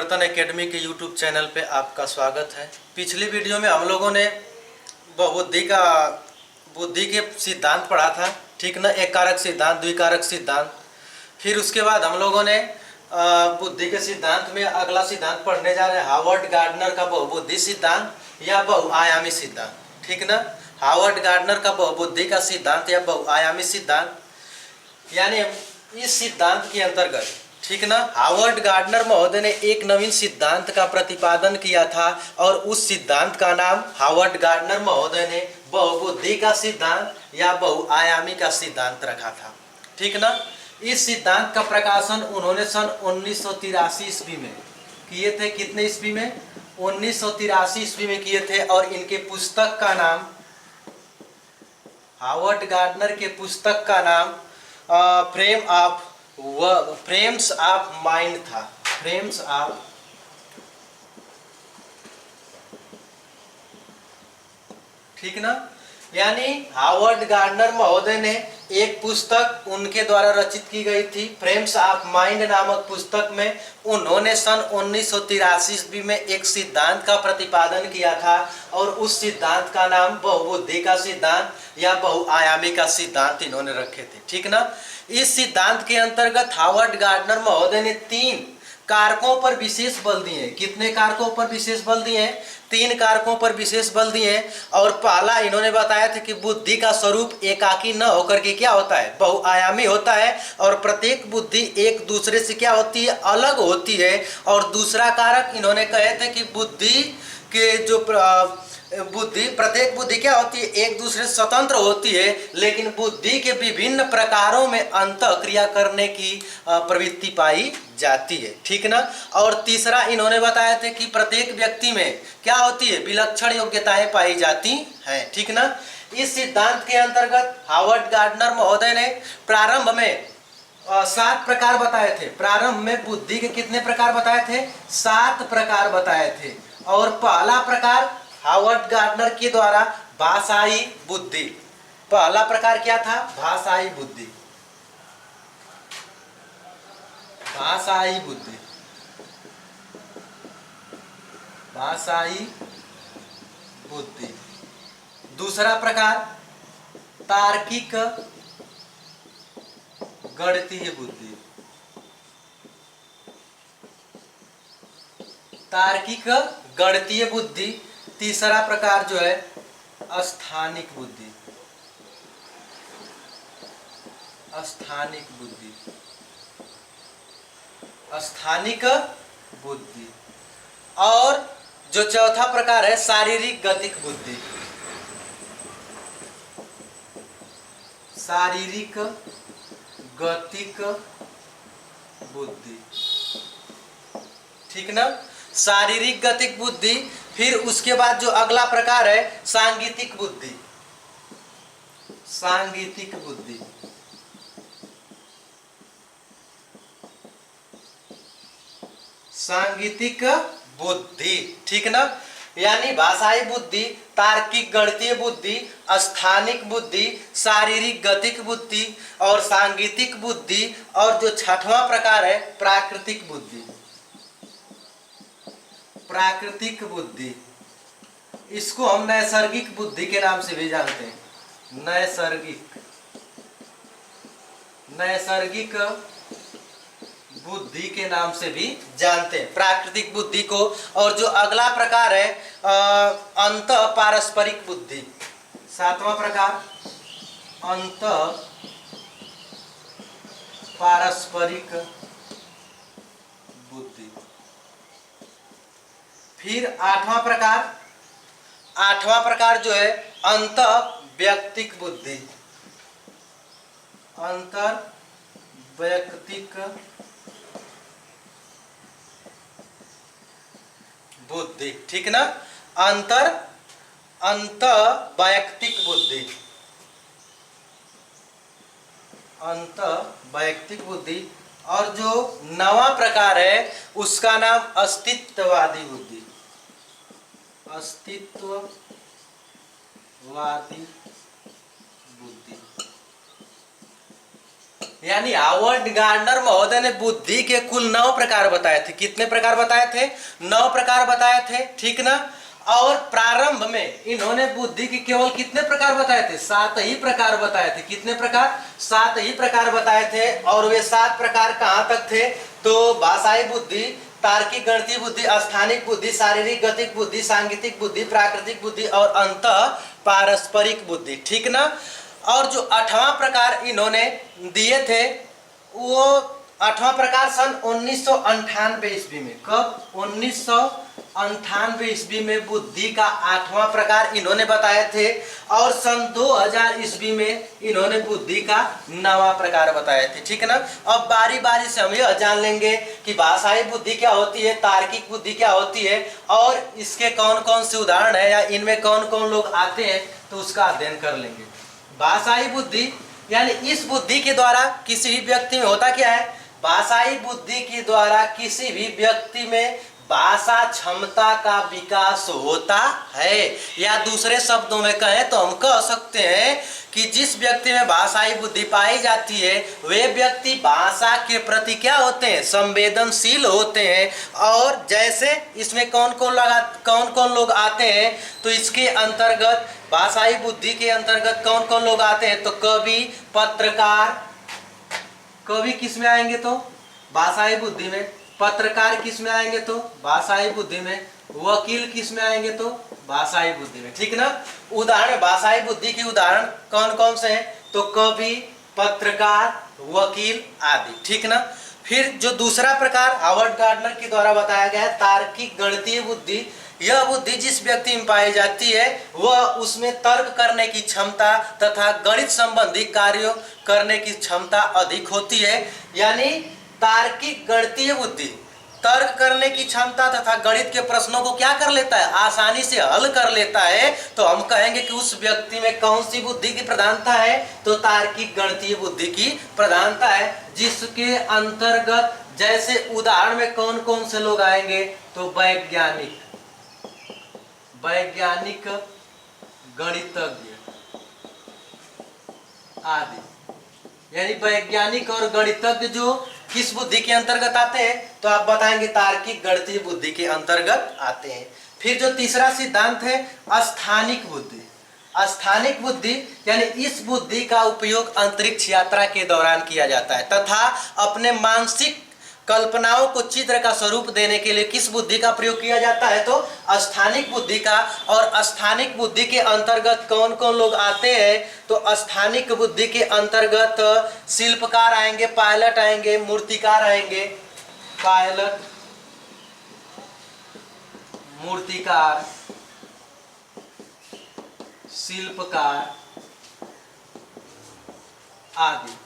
परिवर्तन एकेडमी के YouTube channel पे आपका स्वागत है। पिछली वीडियो में हम लोगों ने बुद्धि के सिद्धांत पढ़ा था, ठीक ना। एक कारक सिद्धांत, द्विकारक सिद्धांत। फिर उसके बाद हम लोगों ने बुद्धि के सिद्धांत में अगला सिद्धांत पढ़ने जा रहे हैं, हार्वर्ड गार्डनर का बहुबुद्धि सिद्धांत या बहुआयामी सिद्धांत, ठीक ना। हार्वर्ड गार्डनर का बहुबुद्धि का सिद्धांत या बहुआयामी सिद्धांत, यानी इस सिद्धांत के अंतर्गत, ठीक ना, हार्वर्ड गार्डनर महोदय ने एक नवीन सिद्धांत का प्रतिपादन किया था और उस सिद्धांत का नाम हार्वर्ड गार्डनर महोदय ने बहुबुद्धि का सिद्धांत या बहुआयामी का सिद्धांत रखा था, ठीक ना। इस सिद्धांत का प्रकाशन उन्होंने सन 1983 ईस्वी में किए थे। कितने ईस्वी में? 1983 ईस्वी में किए थे। और इनके पुस्तक का नाम, हार्वर्ड गार्डनर के पुस्तक का नाम फ्रेम्स ऑफ माइंड था। फ्रेम्स ऑफ, ठीक ना। यानी हार्वर्ड गार्डनर महोदय ने एक पुस्तक उनके द्वारा रचित की गई थी, फ्रेम्स ऑफ माइंड नामक पुस्तक में उन्होंने सन 1983 ईस्वी में एक सिद्धांत का प्रतिपादन किया था और उस सिद्धांत का नाम बहुबुद्धि का सिद्धांत या बहुआयामी का सिद्धांत इन्होंने रखे थे, ठीक ना। इस सिद्धांत के अंतर्गत हार्वर्ड गार्डनर महोदय ने 3 कारकों पर विशेष बल दिए। कितने कारकों पर विशेष बल दिए? 3 कारकों पर विशेष बल दिए। और पहला इन्होंने बताया था कि बुद्धि का स्वरूप एकाकी न होकर के क्या होता है? बहुआयामी होता है और प्रत्येक बुद्धि एक दूसरे से क्या होती है? अलग होती है। और दूसरा कारक इन्होंने कहे थे कि बुद्धि के जो प्रत्येक बुद्धि क्या होती है? एक दूसरे से स्वतंत्र होती है, लेकिन बुद्धि के विभिन्न प्रकारों में अंतःक्रिया करने की प्रवृत्ति पाई जाती है, ठीक ना। और तीसरा इन्होंने बताया था कि प्रत्येक व्यक्ति में क्या होती है? विलक्षण योग्यताएं पाई जाती हैं, ठीक ना। इस सिद्धांत के अंतर्गत हार्वर्ड गार्डनर महोदय ने प्रारंभ में 7 प्रकार बताए थे। प्रारंभ में बुद्धि के कितने प्रकार बताए थे? 7 प्रकार बताए थे। और पहला प्रकार हार्वर्ड गार्डनर के द्वारा भाषाई बुद्धि। पहला प्रकार क्या था? भाषाई बुद्धि। भाषाई बुद्धि, भाषाई बुद्धि। दूसरा प्रकार तार्किक गणितीय बुद्धि। तार्किक गणितीय बुद्धि। तीसरा प्रकार जो है स्थानिक बुद्धि। स्थानिक बुद्धि, स्थानिक बुद्धि। और जो चौथा प्रकार है शारीरिक गतिक बुद्धि। शारीरिक गतिक बुद्धि, ठीक ना। शारीरिक गतिक बुद्धि। फिर उसके बाद जो अगला प्रकार है सांगीतिक बुद्धि। सांगीतिक बुद्धि, सांगीतिक बुद्धि, ठीक ना। यानी भाषाई बुद्धि, तार्किक गणितीय बुद्धि, स्थानिक बुद्धि, शारीरिक गतिक बुद्धि और सांगीतिक बुद्धि। और जो 6वां प्रकार है प्राकृतिक बुद्धि। प्राकृतिक बुद्धि, इसको हम नैसर्गिक बुद्धि के नाम से भी जानते हैं। नैसर्गिक बुद्धि के नाम से भी जानते हैं प्राकृतिक बुद्धि को। और जो अगला प्रकार है अंत पारस्परिक बुद्धि। 7वां प्रकार अंत पारस्परिक बुद्धि। फिर 8वां प्रकार जो है अंत व्यक्तिक बुद्धि। अंतर वैयक्तिक बुद्धि, ठीक ना। अंत वैयक्तिक बुद्धि। अंत वैयक्तिक बुद्धि। और जो 9वां प्रकार है उसका नाम अस्तित्ववादी बुद्धि। अस्तित्ववादी बुद्धि। यानी हावर्ड गार्डनर महोदय ने बुद्धि के कुल 9 प्रकार बताए थे। कितने प्रकार बताए थे? 9 प्रकार बताए थे, ठीक ना। और प्रारंभ में इन्होंने बुद्धि के केवल कितने प्रकार बताए थे? 7 ही प्रकार बताए थे। कितने प्रकार? 7 ही प्रकार बताए थे। और वे 7 प्रकार कहाँ तक थे? तो भाषाई बुद्धि, तार्किक गणितीय बुद्धि, स्थानिक बुद्धि, शारीरिक गतिक बुद्धि, सांगीतिक बुद्धि, प्राकृतिक बुद्धि और अंतः पारस्परिक बुद्धि, ठीक ना। और जो 8वां प्रकार इन्होंने दिए थे वो 8वां प्रकार सन 1998 ईस्वी में। कब? 1998 ईस्वी में बुद्धि का 8वां प्रकार इन्होंने बताए थे। और सन 2000 ईस्वी में इन्होंने बुद्धि का 9वां प्रकार बताए थे, ठीक ना। अब बारी बारी से हम यह जान लेंगे कि भाषाई बुद्धि क्या होती है, तार्किक बुद्धि क्या होती है और इसके कौन कौन से उदाहरण है या इनमें कौन कौन लोग आते हैं, तो उसका अध्ययन कर लेंगे। भाषाई बुद्धि यानी इस बुद्धि के द्वारा किसी भी व्यक्ति में होता क्या है? भाषाई बुद्धि के द्वारा किसी भी व्यक्ति में भाषा क्षमता का विकास होता है। या दूसरे शब्दों में कहें तो हम कह सकते हैं कि जिस व्यक्ति में भाषाई बुद्धि पाई जाती है वे व्यक्ति भाषा के प्रति क्या होते हैं? संवेदनशील होते हैं। और जैसे इसमें कौन कौन लोग आते हैं, तो इसके अंतर्गत भाषाई बुद्धि के अंतर्गत कौन कौन लोग आते हैं? तो कवि, पत्रकार, कवि किस में आएंगे? तो भाषाई बुद्धि में। पत्रकार किस में आएंगे? तो भाषाई बुद्धि में। वकील किस में आएंगे? तो भाषाई बुद्धि में, ठीक ना। उदाहरण भाषाई बुद्धि के उदाहरण कौन कौन से हैं? तो कवि, पत्रकार, वकील आदि, ठीक ना। फिर जो दूसरा प्रकार हावर्ड गार्डनर के द्वारा बताया गया है तार्किक गणितीय बुद्धि, यह बुद्धि जिस व्यक्ति में पाई जाती है वह उसमें तर्क करने की क्षमता तथा गणित संबंधी कार्यों करने की क्षमता अधिक होती है। यानी तार्किक गणितीय बुद्धि तर्क करने की क्षमता तथा गणित के प्रश्नों को क्या कर लेता है? आसानी से हल कर लेता है। तो हम कहेंगे कि उस व्यक्ति में कौन सी बुद्धि की प्रधानता है? तो तार्किक गणितीय बुद्धि की प्रधानता है, जिसके अंतर्गत जैसे उदाहरण में कौन कौन से लोग आएंगे? तो वैज्ञानिक, गणितज्ञ आदि। यानी वैज्ञानिक और गणितज्ञ जो किस बुद्धि के अंतर्गत आते हैं? तो आप बताएंगे तार्किक गणितीय बुद्धि के अंतर्गत आते हैं। फिर जो तीसरा सिद्धांत है स्थानिक बुद्धि। स्थानिक बुद्धि यानी इस बुद्धि का उपयोग अंतरिक्ष यात्रा के दौरान किया जाता है तथा अपने मानसिक कल्पनाओं को चित्र का स्वरूप देने के लिए किस बुद्धि का प्रयोग किया जाता है? तो स्थानिक बुद्धि का। और स्थानिक बुद्धि के अंतर्गत कौन कौन लोग आते हैं? तो स्थानिक बुद्धि के अंतर्गत शिल्पकार आएंगे, पायलट आएंगे, मूर्तिकार आएंगे। पायलट, मूर्तिकार, शिल्पकार आदि,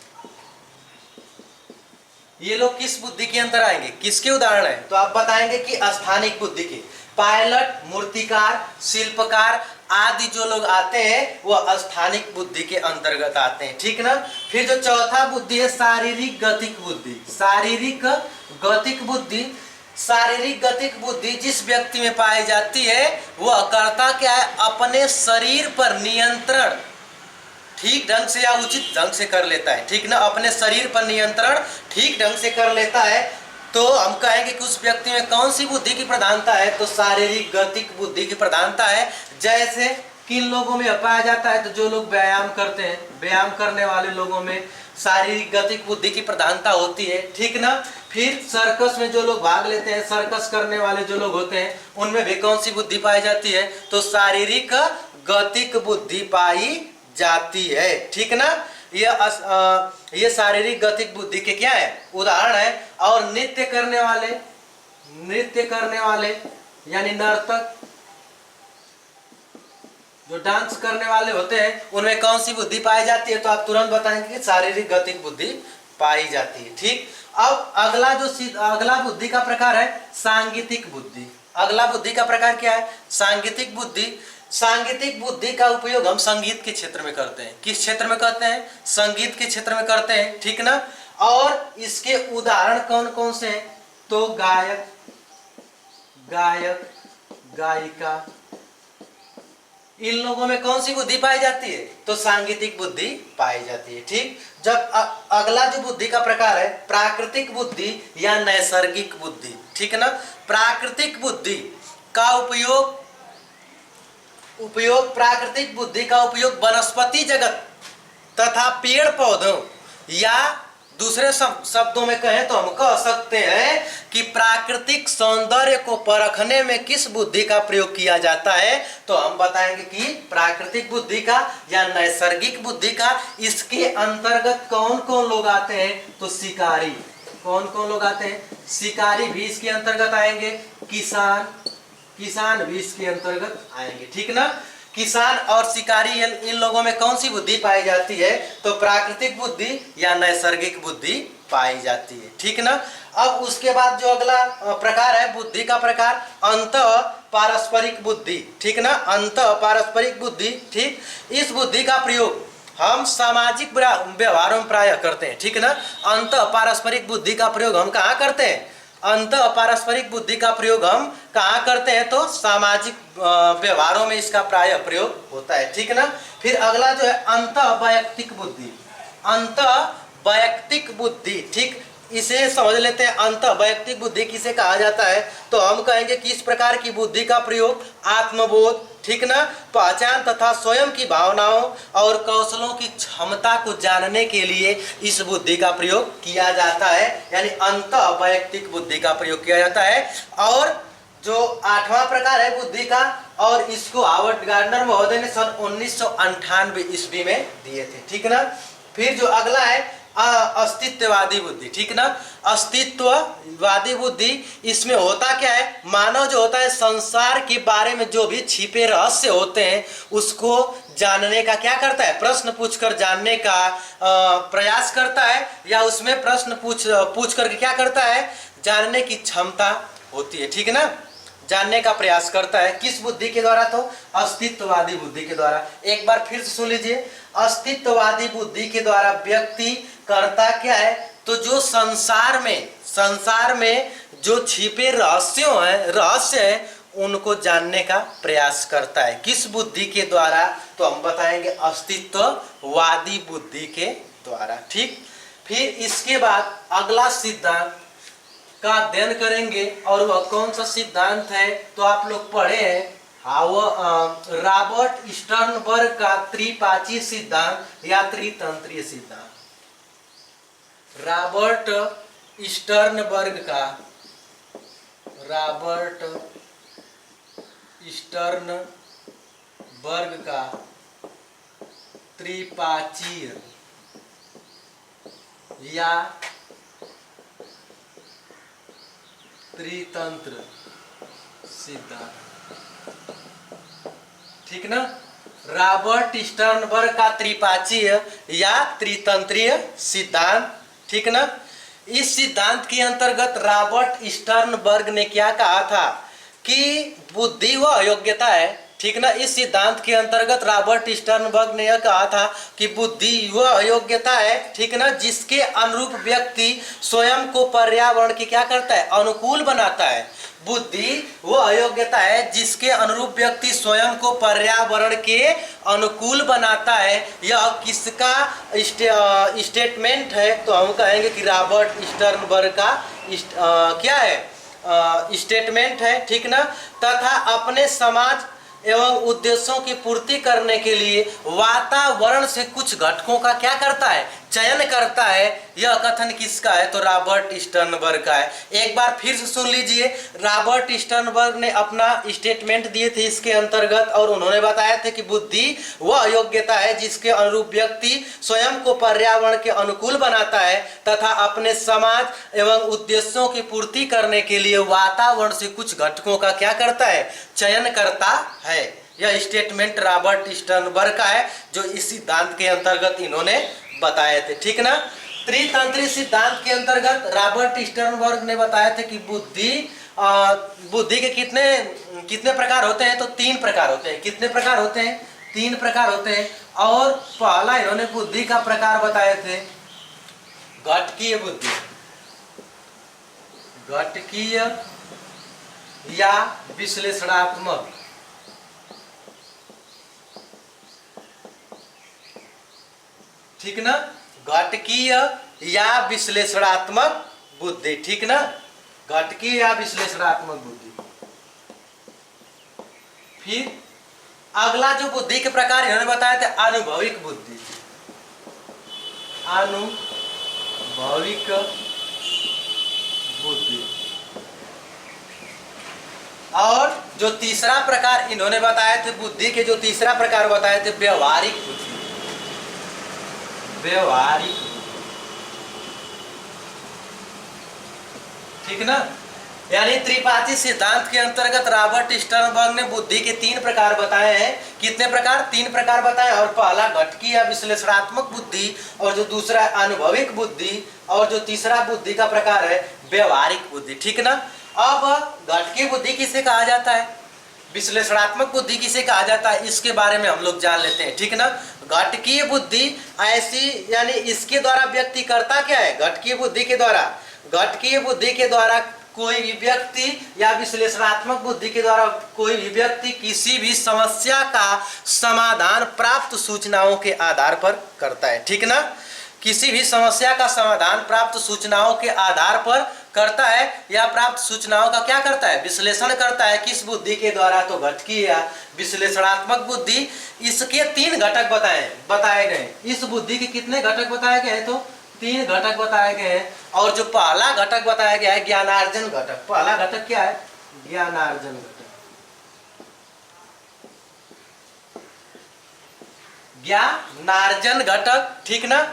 ये लोग किस बुद्धि के अंदर आएंगे? किसके उदाहरण है? तो आप बताएंगे कि स्थानिक बुद्धि के। पायलट, मूर्तिकार, शिल्पकार आदि जो लोग आते हैं वो स्थानिक बुद्धि के अंतर्गत आते हैं, ठीक ना। फिर जो चौथा बुद्धि है शारीरिक गतिक बुद्धि। शारीरिक गतिक बुद्धि, शारीरिक गतिक बुद्धि जिस व्यक्ति में पाई जाती है वह करता क्या है? अपने शरीर पर नियंत्रण ठीक ढंग से या उचित ढंग से कर लेता है, ठीक ना। अपने शरीर पर नियंत्रण ठीक ढंग से कर लेता है। तो हम कहेंगे कि उस व्यक्ति में कौन सी बुद्धि की प्रधानता है? तो शारीरिक गतिक बुद्धि की प्रधानता है। जैसे किन लोगों में पाया जाता है? तो जो लोग व्यायाम करते हैं, व्यायाम करने वाले लोगों में शारीरिक गतिक बुद्धि की प्रधानता होती है, ठीक ना। फिर सर्कस में जो लोग भाग लेते हैं, सर्कस करने वाले जो लोग होते हैं उनमें भी कौन सी बुद्धि पाई जाती है? तो शारीरिक गतिक बुद्धि पाई जाती है, ठीक ना। ये शारीरिक गतिक बुद्धि के क्या है? उदाहरण है। और नृत्य करने वाले यानी नर्तक जो डांस करने वाले होते हैं उनमें कौन सी बुद्धि पाई जाती है? तो आप तुरंत बताएंगे कि शारीरिक गतिक बुद्धि पाई जाती है, ठीक। अब अगला बुद्धि का प्रकार है सांगीतिक बुद्धि। अगला बुद्धि का प्रकार क्या है? सांगीतिक बुद्धि। सांगीतिक बुद्धि का उपयोग हम संगीत के क्षेत्र में करते हैं। किस क्षेत्र में करते हैं? संगीत के क्षेत्र में करते हैं, ठीक ना। और इसके उदाहरण कौन कौन से हैं? तो गायक, गायिका इन लोगों में कौन सी बुद्धि पाई जाती है? तो सांगीतिक बुद्धि पाई जाती है। ठीक, जब अगला जो बुद्धि का प्रकार है प्राकृतिक बुद्धि या नैसर्गिक बुद्धि। ठीक है ना, प्राकृतिक बुद्धि का उपयोग प्राकृतिक बुद्धि का उपयोग वनस्पति जगत तथा पेड़ पौधों या दूसरे शब्दों में कहें तो हम कह सकते हैं कि प्राकृतिक सौंदर्य को परखने में किस बुद्धि का प्रयोग किया जाता है? तो हम बताएंगे कि प्राकृतिक बुद्धि का या नैसर्गिक बुद्धि का। इसके अंतर्गत कौन कौन लोग आते हैं? तो शिकारी। कौन कौन लोग आते हैं? शिकारी भी इसके अंतर्गत आएंगे, किसान भी इसके अंतर्गत आएंगे। ठीक ना, किसान और शिकारी इन लोगों में कौन सी बुद्धि पाई जाती है? तो प्राकृतिक बुद्धि या नैसर्गिक बुद्धि पाई जाती है। ठीक ना, अब उसके बाद जो अगला प्रकार है बुद्धि का प्रकार अंतः पारस्परिक बुद्धि। ठीक ना, अंतः पारस्परिक बुद्धि। ठीक, इस बुद्धि का प्रयोग हम सामाजिक व्यवहारों में प्रायः करते हैं। ठीक ना, अंतः पारस्परिक बुद्धि का प्रयोग हम कहाँ करते हैं? अंतः पारस्परिक बुद्धि का प्रयोग हम कहाँ करते हैं? तो सामाजिक व्यवहारों में इसका प्राय प्रयोग होता है। ठीक है ना, फिर अगला जो है अंतः वैयक्तिक बुद्धि। अंतः वैयक्तिक बुद्धि, ठीक, इसे समझ लेते हैं। अंतः वैयक्तिक बुद्धि किसे कहा जाता है? तो हम कहेंगे कि इस प्रकार की बुद्धि का प्रयोग आत्मबोध, ठीक ना, पहचान तथा स्वयं की भावनाओं और कौशलों की क्षमता को जानने के लिए इस बुद्धि का प्रयोग किया जाता है, यानी अंतः वैयक्तिक बुद्धि का प्रयोग किया जाता है। और जो 8वां प्रकार है बुद्धि का, और इसको हावर्ड गार्डनर महोदय ने सन 1998 ईस्वी में दिए थे। ठीक ना, फिर जो अगला है अस्तित्ववादी बुद्धि। ठीक ना, अस्तित्ववादी बुद्धि, इसमें होता क्या है? मानव जो होता है संसार के बारे में जो भी छिपे रहस्य होते हैं उसको जानने का क्या करता है? प्रश्न पूछकर जानने का प्रयास करता है, या उसमें प्रश्न पूछ करके क्या करता है? जानने की क्षमता होती है। ठीक ना, जानने का प्रयास करता है। किस बुद्धि के द्वारा? तो अस्तित्ववादी बुद्धि के द्वारा। एक बार फिर से सुन लीजिए, अस्तित्ववादी बुद्धि के द्वारा व्यक्ति करता क्या है? तो जो संसार में जो छिपे रहस्य हैं उनको जानने का प्रयास करता है। किस बुद्धि के द्वारा? तो हम बताएंगे अस्तित्ववादी बुद्धि के द्वारा। ठीक, फिर इसके बाद अगला सिद्धांत का अध्ययन करेंगे, और वह कौन सा सिद्धांत है? तो आप लोग पढ़े हैं रॉबर्ट स्टर्नबर्ग का त्रिपाची सिद्धांत या त्रितंत्रीय सिद्धांत। रॉबर्ट स्टर्नबर्ग का त्रिपाचीय या त्रितंत्र सिद्धांत। ठीक ना, रॉबर्ट स्टर्नबर्ग का त्रिपाचीय या त्रितंत्रीय सिद्धांत। ठीक ना, इस सिद्धांत के अंतर्गत रॉबर्ट स्टर्नबर्ग ने क्या कहा था कि बुद्धि वह अयोग्यता है। ठीक ना, इस सिद्धांत के अंतर्गत रॉबर्ट स्टर्नबर्ग ने यह कहा था कि बुद्धि वह अयोग्यता है, ठीक ना, जिसके अनुरूप व्यक्ति स्वयं को पर्यावरण की क्या करता है? अनुकूल बनाता है। बुद्धि वह अयोग्यता है जिसके अनुरूप व्यक्ति स्वयं को पर्यावरण के अनुकूल बनाता है। यह किसका स्टेटमेंट है? तो हम कहेंगे कि रॉबर्ट स्टर्नबर्ग का क्या है? स्टेटमेंट है। ठीक ना, तथा अपने समाज एवं उद्देश्यों की पूर्ति करने के लिए वातावरण से कुछ घटकों का क्या करता है? चयन करता है। यह कथन किसका है? तो रॉबर्ट स्टर्नबर्ग का है। एक बार फिर से सुन लीजिए, रॉबर्ट स्टर्नबर्ग ने अपना स्टेटमेंट दिए थे इसके अंतर्गत, और उन्होंने बताया था कि बुद्धि वह अयोग्यता है जिसके अनुरूप व्यक्ति स्वयं को पर्यावरण के अनुकूल बनाता है तथा अपने समाज एवं उद्देश्यों की पूर्ति करने के लिए वातावरण से कुछ घटकों का क्या करता है? चयन करता है। यह स्टेटमेंट रॉबर्ट स्टर्नबर्ग का है जो इस सिद्धांत के अंतर्गत इन्होंने बताए थे। ठीक ना, त्रितंत्री सिद्धांत के अंतर्गत रॉबर्ट स्टर्नबर्ग ने बताया था कि बुद्धि के कितने प्रकार होते हैं? तो 3 प्रकार होते हैं। कितने प्रकार होते हैं? 3 प्रकार होते हैं। और पहला इन्होंने बुद्धि का प्रकार बताए थे घटकीय बुद्धि, घटकीय या विश्लेषणात्मक ठीक ना, घटकीय या विश्लेषणात्मक बुद्धि, ठीक ना, घटकीय या विश्लेषणात्मक बुद्धि। फिर अगला जो बुद्धि के प्रकार इन्होंने बताए थे अनुभविक बुद्धि, अनुभविक बुद्धि। और जो तीसरा प्रकार इन्होंने बताए थे बुद्धि के, जो तीसरा प्रकार बताए थे व्यवहारिक बुद्धि, व्यवहारिक बुद्धि, ठीक ना। यानी त्रिपाठी सिद्धांत के अंतर्गत रॉबर्ट स्टर्नबर्ग ने बुद्धि के 3 प्रकार बताए हैं। कितने प्रकार? 3 प्रकार बताए। और पहला घटकीय या विश्लेषणात्मक बुद्धि, और जो दूसरा अनुभविक बुद्धि, और जो तीसरा बुद्धि का प्रकार है व्यवहारिक बुद्धि, ठीक ना। अब घटकीय बुद्धि किसे कहा जाता है, विश्लेषणात्मक बुद्धि किसे कहा जाता है, इसके बारे में हम लोग जान लेते हैं, ठीक ना। घटकीय बुद्धि ऐसी, यानी इसके द्वारा व्यक्ति करता क्या है, घटकीय बुद्धि के द्वारा, घटकीय बुद्धि के द्वारा कोई भी व्यक्ति या विश्लेषणात्मक बुद्धि के द्वारा कोई भी व्यक्ति किसी भी समस्या का समाधान प्राप्त सूचनाओं के आधार पर करता है, ठीक ना। किसी भी समस्या का समाधान प्राप्त सूचनाओं के आधार पर करता है, या प्राप्त सूचनाओं का क्या करता है, विश्लेषण करता है। किस बुद्धि के द्वारा, तो घटकीय या विश्लेषणात्मक बुद्धि। इसके 3 घटक बताए गए। इस बुद्धि के कितने घटक बताए गए हैं, तो 3 घटक बताए गए हैं। और जो पहला घटक बताया गया है ज्ञानार्जन घटक। पहला घटक क्या है, ज्ञानार्जन घटक, ज्ञानार्जन घटक, ठीक ना।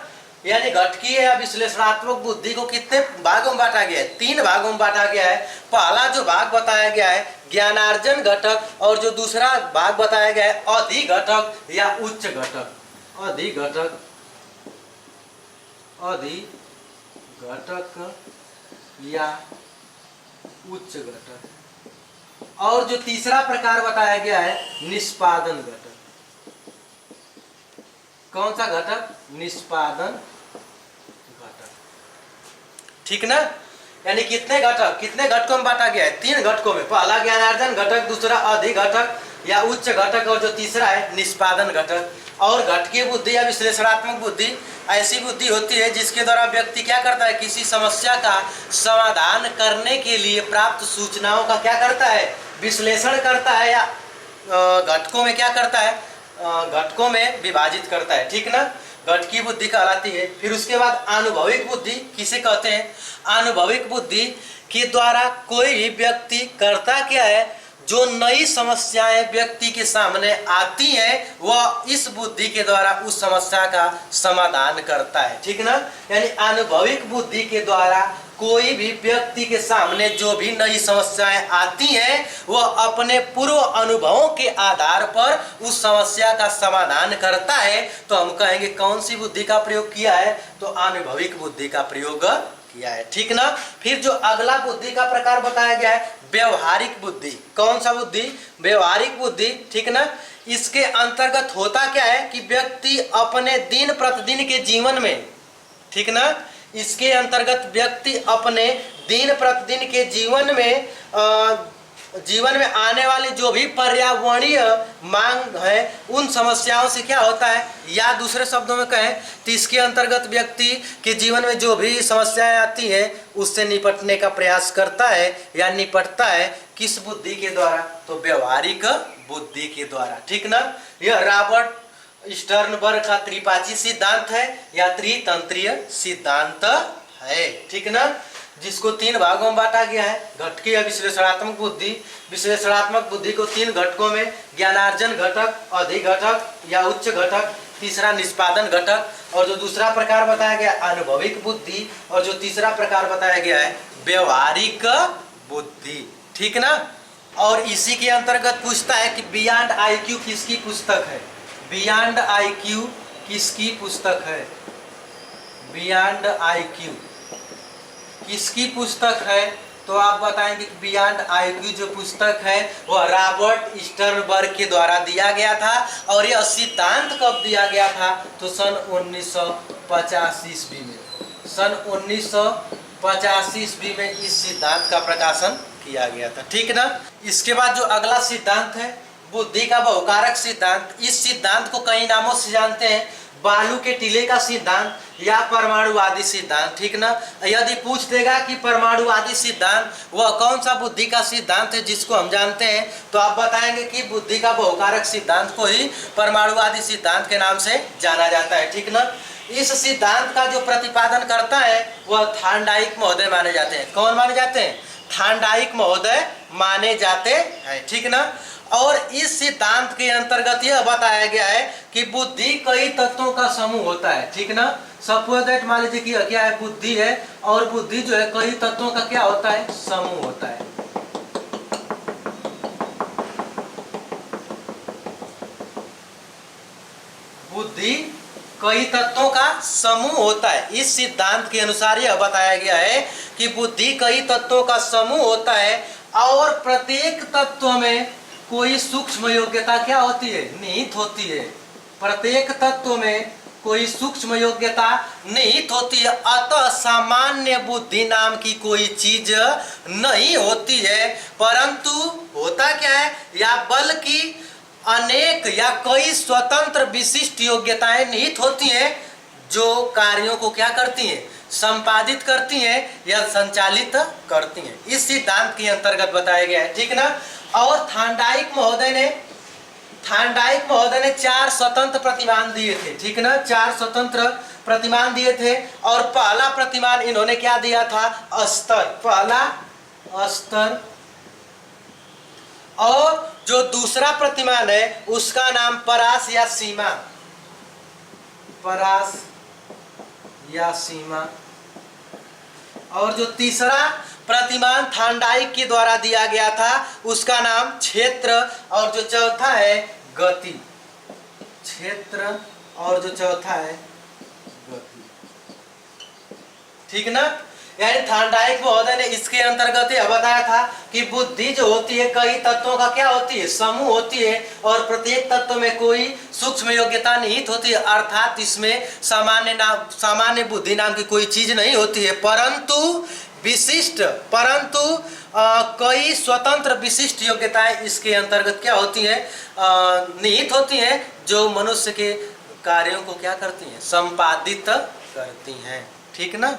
यानी घटकीय या विश्लेषणात्मक बुद्धि को कितने भागों में बांटा गया है, 3 भागों में बांटा गया है। पहला जो भाग बताया गया है ज्ञानार्जन घटक, और जो दूसरा भाग बताया गया है अधिघटक या उच्च घटक, अधिघटक, अधिघटक या उच्च घटक। और जो तीसरा प्रकार बताया गया है निष्पादन घटक। कौन सा घटक, निष्पादन घटक, ठीक ना। यानी कितने घटकों में बांटा गया है, 3 घटकों में। पहला ज्ञानार्जन घटक, दूसरा अधिघटक या उच्च घटक, और जो तीसरा है निष्पादन घटक। और घटकीय बुद्धि या विश्लेषणात्मक बुद्धि ऐसी बुद्धि होती है जिसके द्वारा व्यक्ति क्या करता है, किसी समस्या का समाधान करने के लिए प्राप्त सूचनाओं का क्या करता है, विश्लेषण करता है, या घटकों में क्या करता है, घटकों में विभाजित करता है, ठीक ना। घटकीय बुद्धि कहलाती है। फिर उसके बाद अनुभविक बुद्धि किसे कहते हैं, अनुभविक बुद्धि के द्वारा कोई भी व्यक्ति करता क्या है, जो नई समस्याएं व्यक्ति के सामने आती हैं वह इस बुद्धि के द्वारा उस समस्या का समाधान करता है, ठीक ना। यानी अनुभविक बुद्धि के द्वारा कोई भी व्यक्ति के सामने जो भी नई समस्याएं आती हैं वह अपने पूर्व अनुभवों के आधार पर उस समस्या का समाधान करता है। तो हम कहेंगे कौन सी बुद्धि का प्रयोग किया है, तो अनुभविक बुद्धि का प्रयोग किया है, ठीक ना। फिर जो अगला बुद्धि का प्रकार बताया गया है व्यवहारिक बुद्धि। कौन सा बुद्धि, व्यवहारिक बुद्धि, ठीक ना। इसके अंतर्गत होता क्या है कि व्यक्ति अपने दिन प्रतिदिन के जीवन में, ठीक ना, इसके अंतर्गत व्यक्ति अपने दिन प्रतिदिन के जीवन में आने वाली जो भी पर्यावरणीय मांग है उन समस्याओं से क्या होता है, या दूसरे शब्दों में कहें तो इसके अंतर्गत व्यक्ति के जीवन में जो भी समस्याएं आती हैं उससे निपटने का प्रयास करता है या निपटता है। किस बुद्धि के द्वारा, तो व्यवहारिक बुद्धि के द्वारा, ठीक ना। यह रॉबर्ट स्टर्नबर्ग का त्रिपाठी सिद्धांत है या त्रितंत्रीय सिद्धांत है, ठीक ना, जिसको 3 भागों में बांटा गया है। घटकीय या विश्लेषणात्मक बुद्धि, विश्लेषणात्मक बुद्धि को 3 घटकों में, ज्ञानार्जन घटक, अधिघटक या उच्च घटक, तीसरा निष्पादन घटक, और जो दूसरा प्रकार बताया गया अनुभविक बुद्धि, और जो तीसरा प्रकार बताया गया है व्यवहारिक बुद्धि, ठीक ना। और इसी के अंतर्गत पूछता है कि बियॉन्ड आईक्यू किसकी पुस्तक है, बियॉन्ड आईक्यू किसकी पुस्तक है, बियॉन्ड आईक्यू किसकी पुस्तक है, तो आप बताएंगे कि बियॉन्ड आईक्यू जो पुस्तक है वह रॉबर्ट स्टर्नबर्ग के द्वारा दिया गया था। और यह सिद्धांत कब दिया गया था, तो सन 1950 ईस्वी में, सन 1950 ईस्वी में इस सिद्धांत का प्रकाशन किया गया था, ठीक ना। इसके बाद जो अगला सिद्धांत है बुद्धि का बहुकारक सिद्धांत। इस सिद्धांत को कई नामों से जानते हैं। बालू के टीले का सिद्धांत या परमाणुवादी सिद्धांत, ठीक ना। यदि पूछ देगा कि परमाणुवादी सिद्धांत वह कौन सा बुद्धि का सिद्धांत है जिसको हम जानते हैं, तो आप बताएंगे कि बुद्धि का बहुकारक सिद्धांत को ही परमाणुवादी सिद्धांत के नाम से जाना जाता है, ठीक ना। इस सिद्धांत का जो प्रतिपादन करता है वह थार्नडाइक महोदय माने जाते हैं। कौन माने जाते हैं? थार्नडाइक महोदय माने जाते हैं, ठीक ना। और इस सिद्धांत के अंतर्गत यह बताया गया है कि बुद्धि कई तत्वों का समूह होता है, ठीक ना। सपोज दैट मान लीजिए कि क्या है, बुद्धि है, और बुद्धि जो है कई तत्वों का क्या होता है? समूह होता है। बुद्धि कई तत्वों का समूह होता है। इस सिद्धांत के अनुसार यह बताया गया है कि बुद्धि कई तत्वों का समूह होता है और प्रत्येक तत्व में कोई सूक्ष्म योग्यता क्या होती है? निहित होती है। प्रत्येक तत्व में कोई सूक्ष्म योग्यता निहित होती है, अतः सामान्य बुद्धि नाम की कोई चीज नहीं होती है। परंतु होता क्या है? या बल्कि अनेक या कई स्वतंत्र विशिष्ट योग्यताएं निहित होती हैं जो कार्यों को क्या करती हैं? संपादित करती हैं या संचालित करती हैं। इस सिद्धांत के अंतर्गत बताया गया है, ठीक ना। और थार्नडाइक महोदय ने 4 स्वतंत्र प्रतिमान दिए थे, ठीक ना। 4 स्वतंत्र प्रतिमान दिए थे और पहला प्रतिमान इन्होंने क्या दिया था? अस्तर, पहला अस्तर। और जो दूसरा प्रतिमान है उसका नाम परास या सीमा, परास या सीमा। और जो तीसरा प्रतिमान थार्नडाइक के द्वारा दिया गया था उसका नाम क्षेत्र, और जो चौथा है गति, क्षेत्र, और जो चौथा है गति, ठीक ना। यानी थार्नडाइक महोदय ने इसके अंतर्गत यह बताया था कि बुद्धि जो होती है कई तत्वों का क्या होती है? समूह होती है, और प्रत्येक तत्व में कोई सूक्ष्म योग्यता निहित होती है, अर्थात इसमें सामान्य बुद्धि नाम की कोई चीज नहीं होती है, परंतु कई स्वतंत्र विशिष्ट योग्यताएं इसके अंतर्गत क्या होती हैं? निहित होती हैं, जो मनुष्य के कार्यों को क्या करती हैं? संपादित करती हैं, ठीक ना।